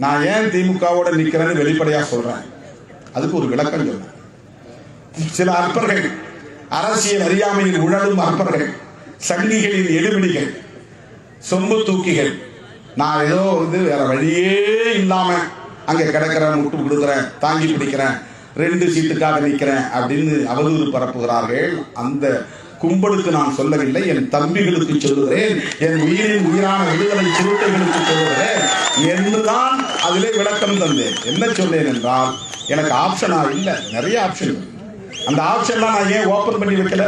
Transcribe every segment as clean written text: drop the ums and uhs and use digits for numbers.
நான் ஏன் திமுகவோட நிக்கிறேன்னு வெளிப்படையா சொல்றேன். அதுக்கு ஒரு விளக்கம் சொல்றேன். சில அற்பர்கள், அரசியல் அறியாமையில் உழலும் அற்பர்கள், சங்கிகளின் எடுபிடிகள், சொம்பு தூக்கிகள், நான் ஏதோ வேற வழியே இல்லாம அங்க கிடக்கிறேன், முட்டு கொடுக்குறேன், தாங்கி பிடிக்கிறேன், 2 சீட்டுக்காக நிற்கிறேன் அப்படின்னு அவதூறு பரப்புகிறார்கள். அந்த கும்பலுக்கு நான் சொல்லவில்லை, என் தம்பிகளுக்கு சொல்லுகிறேன், என் உயிரின் உயிரான விடுதலை சிறுத்தைகளுக்கு சொல்லுகிறேன் என்றுதான் அதிலே விளக்கம் தந்தேன். என்ன சொன்னேன் என்றால், எனக்கு ஆப்ஷனா இல்லை, நிறைய ஆப்ஷன். அந்த ஆப்ஷன்லாம் நான் ஏன் ஓபன் பண்ணி வைக்கல,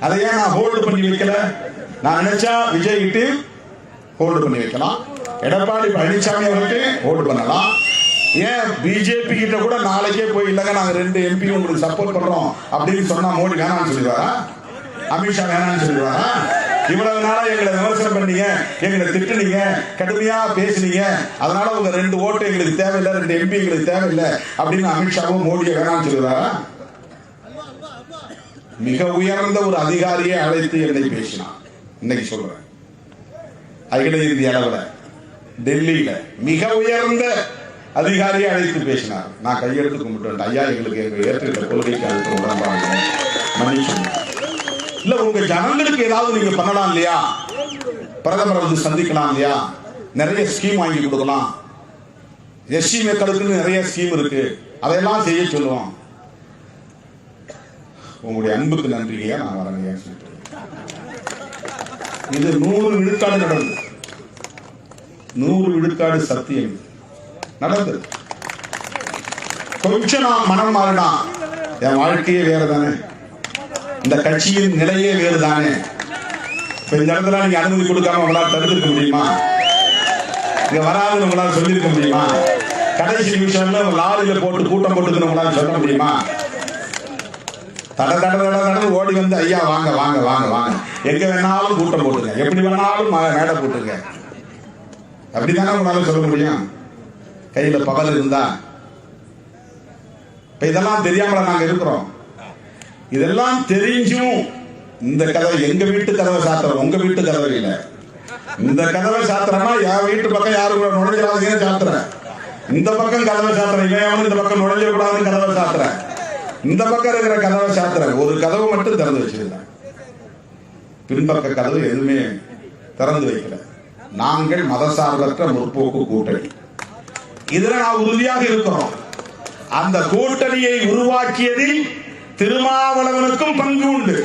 அதை ஏன் நான் ஹோல்டு பண்ணி வைக்கல? நான் நினைச்சா விஜய்கிட்டு ஹோல்டு பண்ணி வைக்கலாம், எடப்பாடி பழனிசாமி அவருக்கு ஹோல்டு பண்ணலாம். ஏன் பிஜேபி கிட்ட கூட நாளைக்கே போய் இல்லைங்க நாங்க 2 MP உங்களுக்கு சப்போர்ட் பண்றோம் அப்படின்னு சொன்னா மோடி வேணாம்னு சொல்லிடுவாரா? அமித்ஷா வேணாம்னு சொல்லிடுவாரா? இவ்வளவு நாளா எங்களை விமர்சனம் பண்ணீங்க, எங்களை திட்டுனீங்க, கடுமையா பேசுனீங்க, அதனால உங்க 2 ஓட்டு எங்களுக்கு தேவையில்லை, 2 MP எங்களுக்கு தேவையில்லை அப்படின்னு அமித்ஷாவும் மோடியை வேணாம்னு சொல்லிடுவாரா? மிக உயர்ந்த ஒரு அதிகாரியை அழைத்து என்னை பேசினான். இன்னைக்கு சொல்றேன், அகில இந்திய அளவில் டெல்லியில மிக உயர்ந்த அதிகாரியை அழைத்து பேசினார். நான் கையெழுத்து கும்பிட்டு, ஐயா எங்களுக்கு எங்க ஏற்றுக்கிட்ட கொள்கைக்கு அழைத்து உடன்பாடு மன்னிச்சு இல்ல, உங்க ஜனங்களுக்கு ஏதாவது நீங்க பண்ணலாம் இல்லையா? பிரதமரை வந்து சந்திக்கலாம் இல்லையா? நிறைய ஸ்கீம் வாங்கி கொடுக்கலாம், எஸ்சி மக்களுக்கு நிறைய ஸ்கீம் இருக்கு, அதையெல்லாம் செய்ய சொல்லுவோம். உங்களுடைய அன்புக்கு நன்றியா நான் வரேன். இது 100 விழுக்காடு நடந்தது, 100 விழுக்காடு சத்தியம் நடந்தது. கொஞ்சம் நான் மனம் மாறினா என் வாழ்க்கையே வேறுதானே, இந்த கட்சியின் நிலையே வேறுதானே. இந்த இடத்துல நீங்க அனுமதி கொடுக்காம உங்களால் தடுத்திருக்க முடியுமா? இங்க வராதுன்னு உங்களால் சொல்லியிருக்க முடியுமா? கடைசி நிமிஷம்ல லாரியில போட்டு கூட்டம் போட்டு உங்களால் சொல்ல முடியுமா? தட ஓடி வந்து ஐயா வாங்க வாங்க வாங்க வாங்க, எங்க வேணாலும் கூட்டம் போட்டுங்க, எப்படி வேணாலும் மேடை போட்டுங்க, அப்படித்தானே உங்களால சொல்ல முடியும்? கையில பகல் இருந்தா. இதெல்லாம் தெரியாமல நாங்க இருக்கிறோம். இதெல்லாம் தெரிஞ்சும் இந்த கதவை எங்க வீட்டு கதவை சாத்துறோம், உங்க வீட்டு கதவை இல்லை. இந்த கதவை சாத்துறோம்னா என் வீட்டு பக்கம் யாரும் நுழைஞ்சிடாதீங்கன்னு சாத்துறேன். இந்த பக்கம் கதவை சாத்துறேன், இவன் இந்த பக்கம் நுழைஞ்ச கூடாதுன்னு கதவை சாத்துறேன். இந்த பக்கம் இருக்கிற கதவை சாத்துறேன். ஒரு கதவை மட்டும் திறந்து வச்சிருந்தேன், பின்பக்க கதவு எதுவுமே திறந்து வைக்கல. நாங்கள் மதசார்பற்ற முற்போக்கு கூட்டணி, இதுல நான் உறுதியாக இருக்கிறோம். அந்த கூட்டணியை உருவாக்கியதில் திருமாவளவனுக்கும் பங்கு உண்டு.